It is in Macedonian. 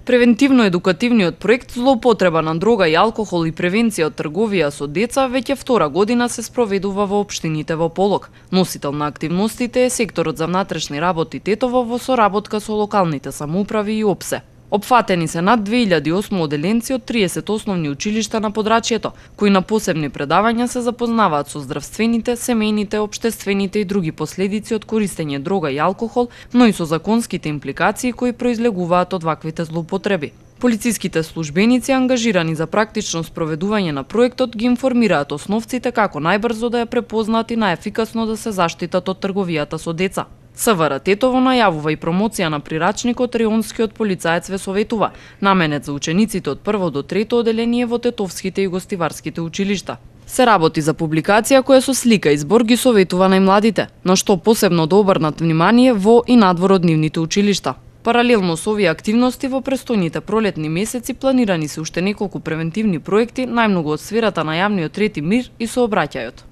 Превентивно-едукативниот проект "Злоупотреба на дрога и алкохол и превенција од трговија со деца" веќе втора година се спроведува во општините во Полог. Носител на активностите е секторот за внатрешни работи Тетово во соработка со локалните самоуправи и ОПСЕ. Опфатени се над 2008 оделенци од 30 основни училишта на подрачјето, кои на посебни предавања се запознаваат со здравствените, семејните, општествените и други последици од користење дрога и алкохол, но и со законските импликации кои произлегуваат од ваквите злоупотреби. Полициските службеници ангажирани за практично спроведување на проектот ги информираат основците како најбрзо да ја препознаат и најефикасно да се заштитат од трговијата со деца. СВР Тетово најавува и промоција на прирачникот Реонскиот полицаец ве советува, наменет за учениците од 1 до 3 оделение во тетовските и гостиварските училишта. Се работи за публикација која со слика и збор ги советува најмладите, на што посебно да обрнат внимание во и надвор од нивните училишта. Паралелно со овие активности во престојните пролетни месеци планирани се уште неколку превентивни проекти, најмногу од сферата на јавниот ред и мир и сообраќајот.